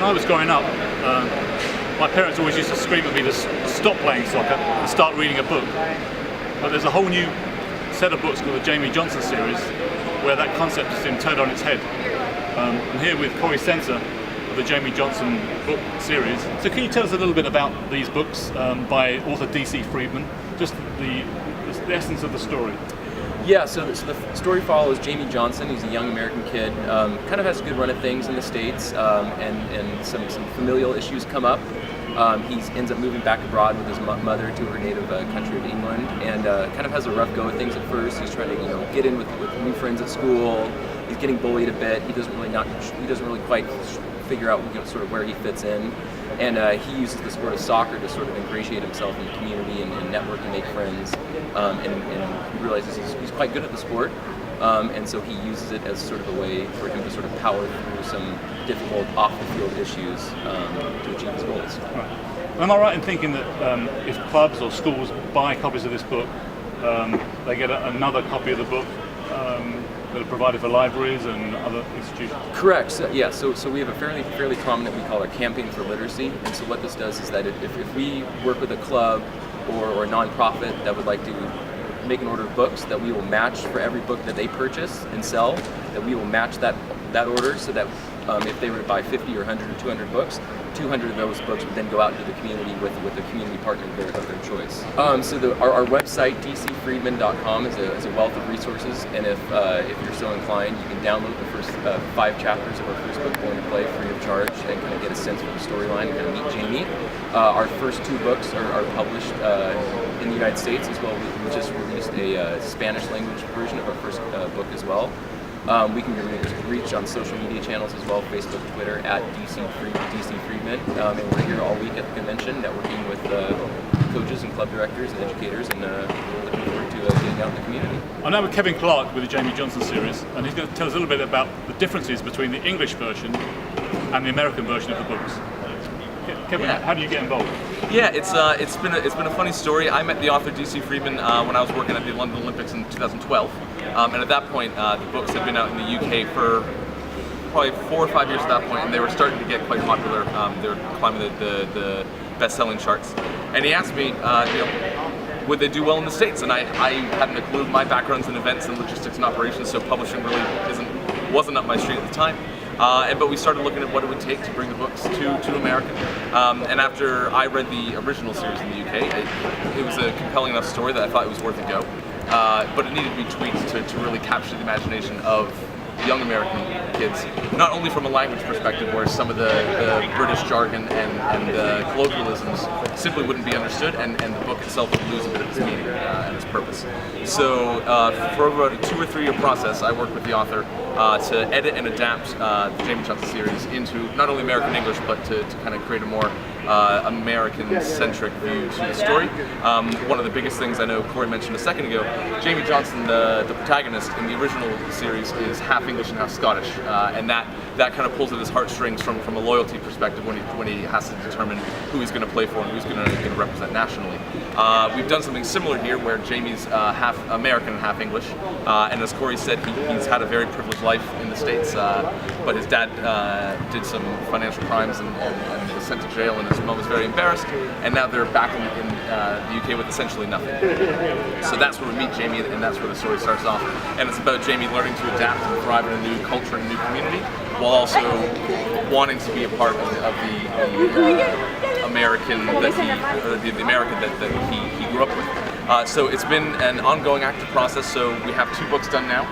I was growing up, my parents always used to scream at me to stop playing soccer and start reading a book. But there's a whole new set of books called the Jamie Johnson series, where that concept has been turned on its head. I'm here with Corey Sensor of the Jamie Johnson book series. So can you tell us a little bit about these books by author D.C. Friedman, just the essence of the story? Yeah, so the story follows Jamie Johnson. He's a young American kid, kind of has a good run of things in the States, and some familial issues come up. He ends up moving back abroad with his mother to her native country of England, and kind of has a rough go at things at first. He's trying to get in with new friends at school. He's getting bullied a bit. He doesn't really quite figure out sort of where he fits in, and he uses the sport of soccer to sort of ingratiate himself in the community and network and make friends, and he realizes he's quite good at the sport, and so he uses it as sort of a way for him to sort of power through some difficult off-the-field issues to achieve his goals. Right. Am I right in thinking that if clubs or schools buy copies of this book, they get another copy of the book that are provided for libraries and other institutions? Correct. So, yeah. So we have a fairly prominent, we call it a campaign for literacy. And so what this does is that if we work with a club or a nonprofit that would like to make an order of books, that we will match for every book that they purchase and sell, that we will match that order, so that if they were to buy 50 or 100 or 200 books, 200 of those books would then go out into the community with a community partner of their choice. So our website, dcfriedman.com, is a wealth of resources, and if you're so inclined, you can download the first 5 chapters of our first book, Born to Play, free of charge, and kind of get a sense for the storyline and kind of meet Jamie. Our first 2 books are published in the United States as well. We just released a Spanish language version of our first book as well. We can be reached on social media channels as well, Facebook, Twitter, at DC Friedman. And we're here all week at the convention, networking with coaches and club directors and educators, and we're looking forward to getting out in the community. I'm now with Kevin Clark with the Jamie Johnson series, and he's going to tell us a little bit about the differences between the English version and the American version of the books. Kevin, how do you get involved? Yeah, it's been a funny story. I met the author D.C. Friedman when I was working at the London Olympics in 2012, and at that point the books had been out in the UK for probably 4 or 5 years at that point, and they were starting to get quite popular. They were climbing the best-selling charts, and he asked me, would they do well in the States? And I hadn't a clue. My background's in events and logistics and operations, so publishing really wasn't up my street at the time. But we started looking at what it would take to bring the books to America. And after I read the original series in the UK, it was a compelling enough story that I thought it was worth a go. But it needed to be tweaked to really capture the imagination of young American kids, not only from a language perspective, where some of the British jargon and the colloquialisms simply wouldn't be understood, and the book itself would lose a bit of its meaning and its purpose. So for about a 2 or 3 year process, I worked with the author to edit and adapt the Jamie Johnson series into not only American English, but to kind of create a more American-centric view to the story. One of the biggest things I know Corey mentioned a second ago, Jamie Johnson, the protagonist in the original series, is half English and half Scottish, and that kind of pulls at his heartstrings from a loyalty perspective when he has to determine who he's going to play for and who's going to represent nationally. We've done something similar here, where Jamie's half American and half English, and as Corey said, he's had a very privileged life in the States, but his dad did some financial crimes and was sent to jail, and his mom was very embarrassed, and now they're back in the UK with essentially nothing. So that's where we meet Jamie, and that's where the story starts off. And it's about Jamie learning to adapt and thrive in a new culture and a new community, while also wanting to be a part of the American the American that he grew up with. So it's been an ongoing active process. So we have 2 books done now,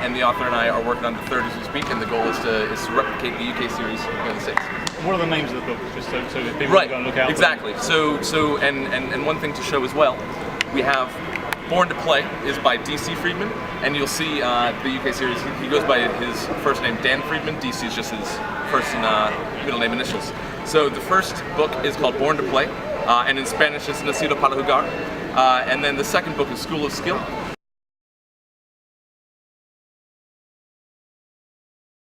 and the author and I are working on the 3rd as we speak, and the goal is to replicate the UK series here in the States. What are the names of the books, just so that people right. can go and look out? Exactly. So and one thing to show as well, we have Born to Play is by D.C. Friedman, and you'll see the UK series. He goes by his first name Dan Friedman. D.C. is just his first and middle name initials. So the first book is called Born to Play, and in Spanish it's Nacido para Jugar. And then the second book is School of Skill,